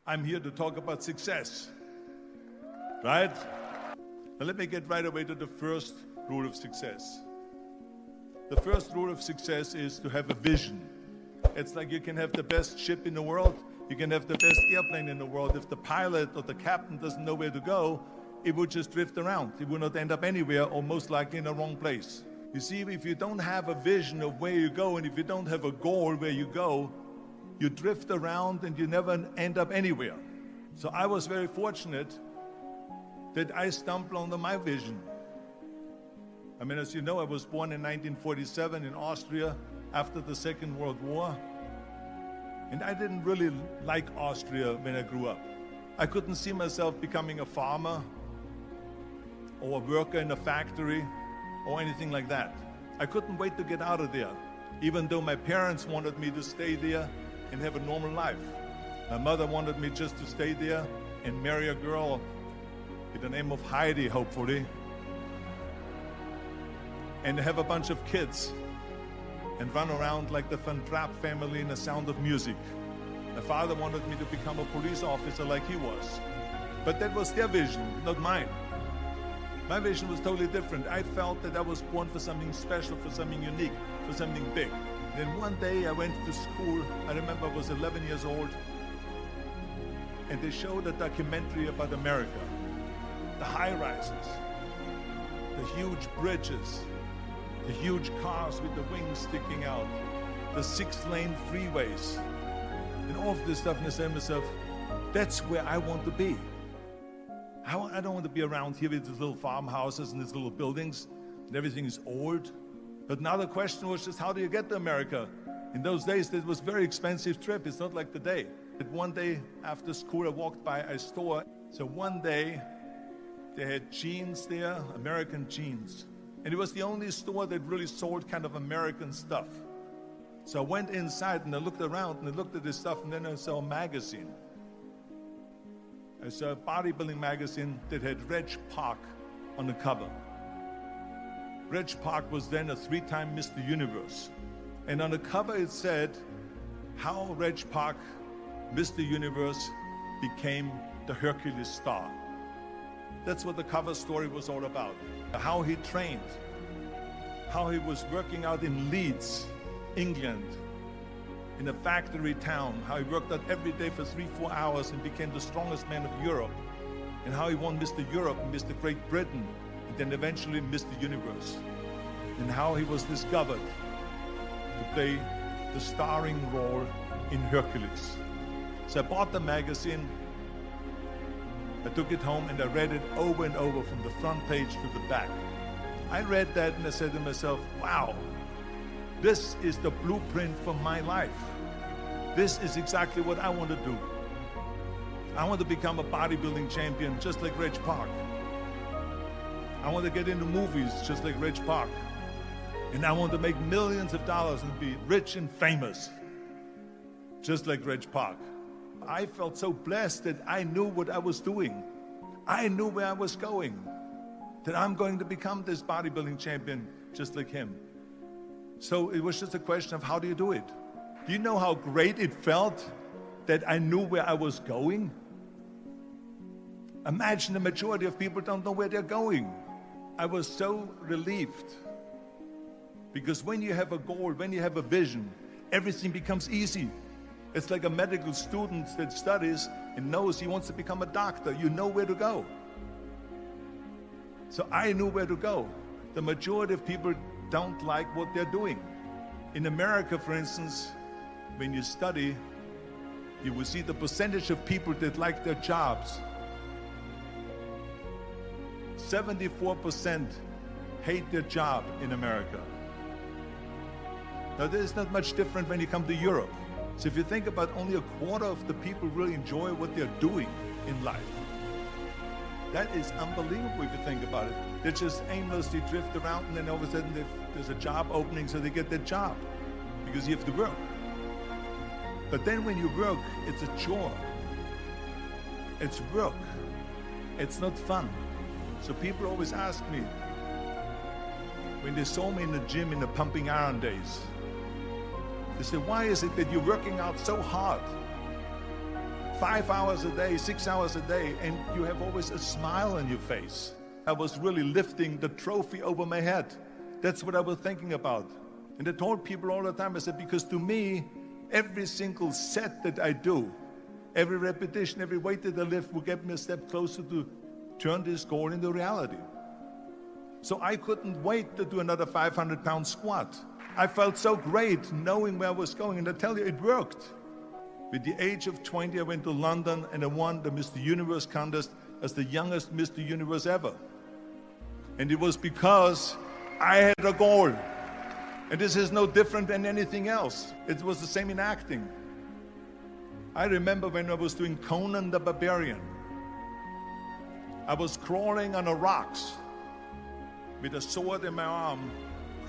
I'm here to talk about success, right? Now let me get right away to the first rule of success. The first rule of success is to have a vision. It's like you can have the best ship in the world, you can have the best airplane in the world. If the pilot or the captain doesn't know where to go, it would just drift around. It would not end up anywhere, or most likely in the wrong place. You see, if you don't have a vision of where you go, and if you don't have a goal where you go, you drift around and you never end up anywhere. So I was very fortunate that I stumbled onto my vision. I mean, as you know, I was born in 1947 in Austria after the Second World War. And I didn't really like Austria when I grew up. I couldn't see myself becoming a farmer or a worker in a factory or anything like that. I couldn't wait to get out of there, even though my parents wanted me to stay there and have a normal life. My mother wanted me just to stay there and marry a girl with the name of Heidi, hopefully, and have a bunch of kids and run around like the Van Trapp family in The Sound of Music. My father wanted me to become a police officer like he was. But that was their vision, not mine. My vision was totally different. I felt that I was born for something special, for something unique, for something big. Then one day I went to school. I remember I was 11 years old, and they showed a documentary about America. The high-rises, the huge bridges, the huge cars with the wings sticking out, the 6-lane freeways, and all of this stuff. And I said to myself, that's where I want to be. I don't want to be around here with these little farmhouses and these little buildings, and everything is old. But now the question was just, how do you get to America? In those days, it was a very expensive trip. It's not like today. But one day after school, I walked by a store. So one day, they had jeans there, American jeans. And it was the only store that really sold kind of American stuff. So I went inside and I looked around and I looked at this stuff, and then I saw a magazine. I saw a bodybuilding magazine that had Reg Park on the cover. Reg Park was then a 3-time Mr. Universe. And on the cover it said how Reg Park, Mr. Universe, became the Hercules star. That's what the cover story was all about. How he trained, how he was working out in Leeds, England, in a factory town, how he worked out every day for 3-4 hours and became the strongest man of Europe, and how he won Mr. Europe and Mr. Great Britain, and then eventually Mr. Universe, and how he was discovered to play the starring role in Hercules. So I bought the magazine, I took it home and I read it over and over from the front page to the back. I read that and I said to myself, wow, this is the blueprint for my life. This is exactly what I want to do. I want to become a bodybuilding champion just like Reg Park. I want to get into movies just like Reg Park. And I want to make millions of dollars and be rich and famous just like Reg Park. I felt so blessed that I knew what I was doing. I knew where I was going, that I'm going to become this bodybuilding champion just like him. So it was just a question of, how do you do it? Do you know how great it felt that I knew where I was going? Imagine the majority of people don't know where they're going. I was so relieved, because when you have a goal, when you have a vision, everything becomes easy. It's like a medical student that studies and knows he wants to become a doctor. You know where to go. So I knew where to go. The majority of people don't like what they're doing. In America, for instance, when you study, you will see the percentage of people that like their jobs. 74% hate their job in America. Now, there's not much different when you come to Europe. So if you think about, only a quarter of the people really enjoy what they're doing in life. That is unbelievable if you think about it. They just aimlessly drift around, and then all of a sudden there's a job opening, so they get their job because you have to work. But then when you work, it's a chore. It's work. It's not fun. So people always ask me, when they saw me in the gym in the pumping iron days, they said, why is it that you're working out so hard? 5 hours a day, 6 hours a day, and you have always a smile on your face. I was really lifting the trophy over my head. That's what I was thinking about. And I told people all the time, I said, because to me, every single set that I do, every repetition, every weight that I lift will get me a step closer to turn this goal into reality. So I couldn't wait to do another 500-pound squat. I felt so great knowing where I was going, and I tell you, it worked. With the age of 20, I went to London and I won the Mr. Universe contest as the youngest Mr. Universe ever. And it was because I had a goal. And this is no different than anything else. It was the same in acting. I remember when I was doing Conan the Barbarian. I was crawling on the rocks with a sword in my arm,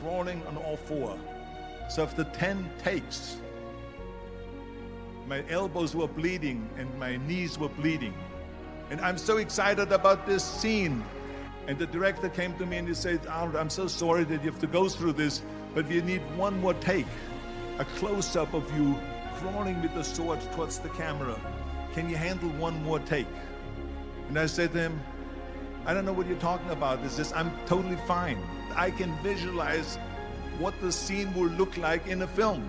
crawling on all four. So after 10 takes, my elbows were bleeding and my knees were bleeding. And I'm so excited about this scene. And the director came to me and he said, Arnold, I'm so sorry that you have to go through this, but we need one more take. A close-up of you crawling with the sword towards the camera. Can you handle one more take? And I said to him, I don't know what you're talking about. He says, I'm totally fine. I can visualize what the scene will look like in a film.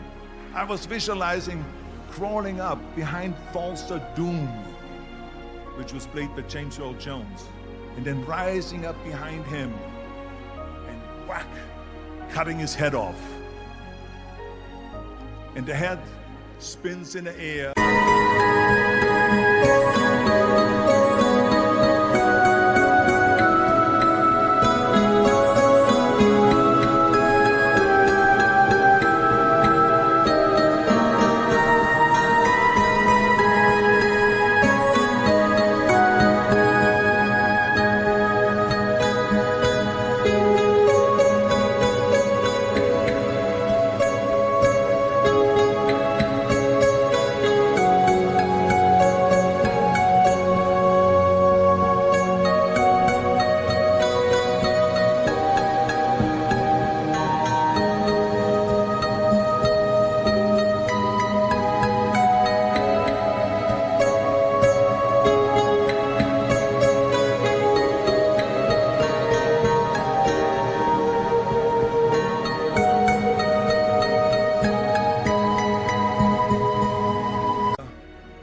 I was visualizing crawling up behind Falster Doom, which was played by James Earl Jones, and then rising up behind him and whack, cutting his head off. And the head spins in the air.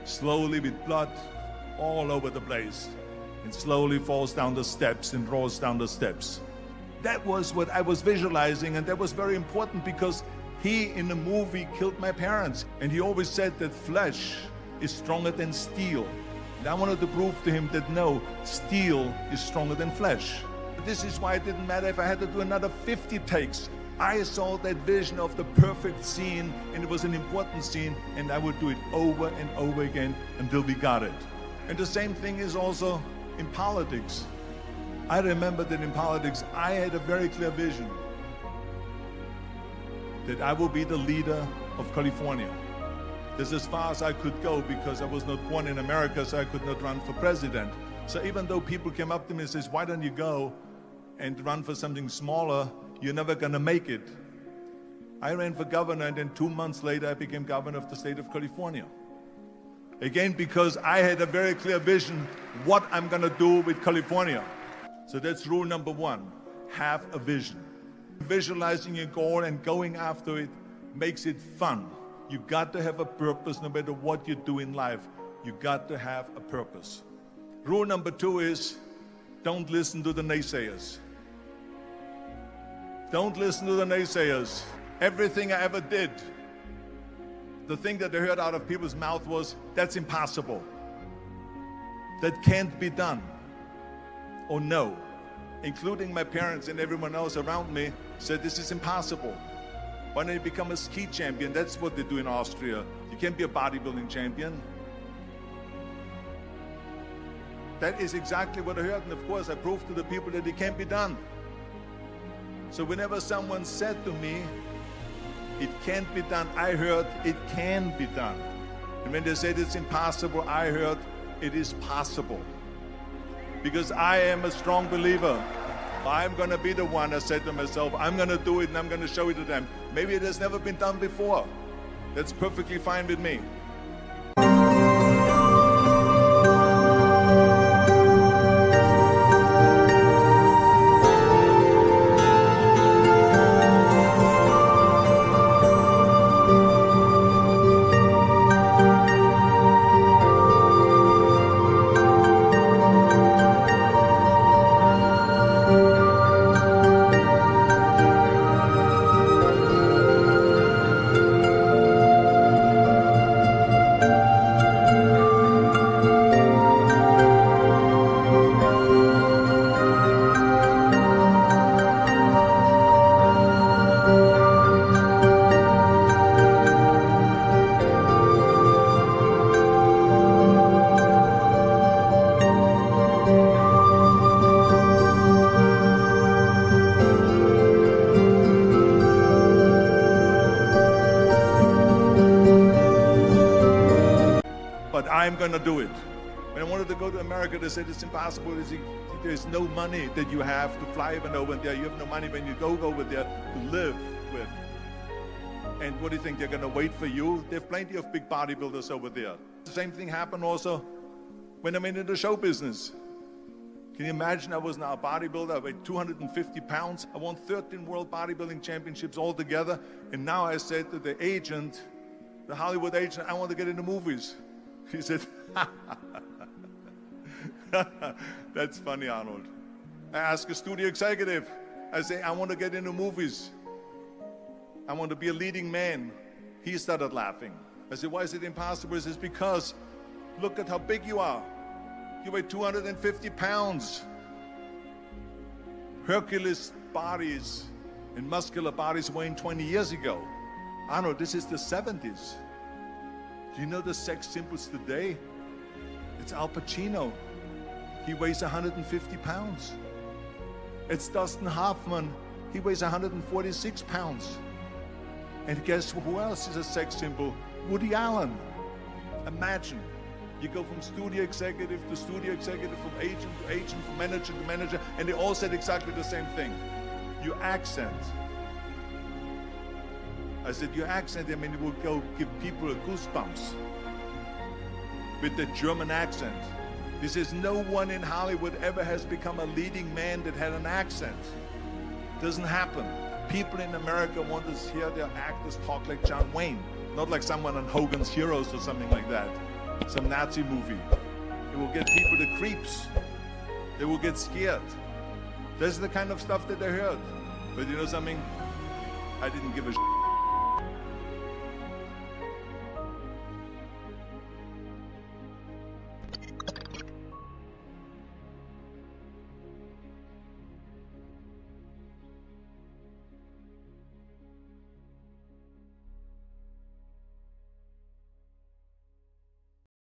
Slowly with blood all over the place, and slowly falls down the steps and rolls down the steps. That was what I was visualizing, and that was very important because he in the movie killed my parents, and he always said that flesh is stronger than steel. And I wanted to prove to him that no, steel is stronger than flesh. This is why it didn't matter if I had to do another 50 takes. I saw that vision of the perfect scene, and it was an important scene, and I would do it over and over again until we got it. And the same thing is also in politics. I remember that in politics, I had a very clear vision that I will be the leader of California. That's as far as I could go because I was not born in America, so I could not run for president. So even though people came up to me and says, why don't you go and run for something smaller? You're never gonna make it. I ran for governor, and then 2 months later I became governor of the state of California. Again, because I had a very clear vision what I'm gonna do with California. So that's rule number one, have a vision. Visualizing your goal and going after it makes it fun. You got to have a purpose no matter what you do in life. You got to have a purpose. Rule number two is don't listen to the naysayers. Don't listen to the naysayers. Everything I ever did, the thing that I heard out of people's mouth was, that's impossible. That can't be done. Or no. Including my parents and everyone else around me said, this is impossible. Why don't you become a ski champion? That's what they do in Austria. You can't be a bodybuilding champion. That is exactly what I heard, and of course I proved to the people that it can't be done. So whenever someone said to me, it can't be done, I heard, it can be done. And when they said it's impossible, I heard, it is possible. Because I am a strong believer. I'm gonna be the one, I said to myself, I'm gonna do it and I'm gonna show it to them. Maybe it has never been done before. That's perfectly fine with me. I'm gonna do it. When I wanted to go to America, they said it's impossible. There's no money that you have to fly even over there. You have no money when you go over there to live with. And what do you think, they're gonna wait for you? There are plenty of big bodybuilders over there. The same thing happened also when I went into the show business. Can you imagine? I was now a bodybuilder, I weighed 250 pounds. I won 13 world bodybuilding championships altogether. And now I said to the agent, the Hollywood agent, I want to get into movies. He said, that's funny, Arnold. I asked a studio executive, I say, I want to get into movies. I want to be a leading man. He started laughing. I said, why is it impossible? He says, because look at how big you are. You weigh 250 pounds. Hercules bodies and muscular bodies weighing 20 years ago. Arnold, this is the 70s. Do you know the sex symbols today? It's Al Pacino. He weighs 150 pounds. It's Dustin Hoffman. He weighs 146 pounds. And guess who else is a sex symbol? Woody Allen. Imagine, you go from studio executive to studio executive, from agent to agent, from manager to manager, and they all said exactly the same thing. Your accent. I said, your accent, I mean, it will go give people goosebumps. With the German accent. He says, no one in Hollywood ever has become a leading man that had an accent. Doesn't happen. People in America want to hear their actors talk like John Wayne, not like someone on Hogan's Heroes or something like that, some Nazi movie. It will get people the creeps. They will get scared. That's the kind of stuff that they heard. But you know something? I didn't give a shit.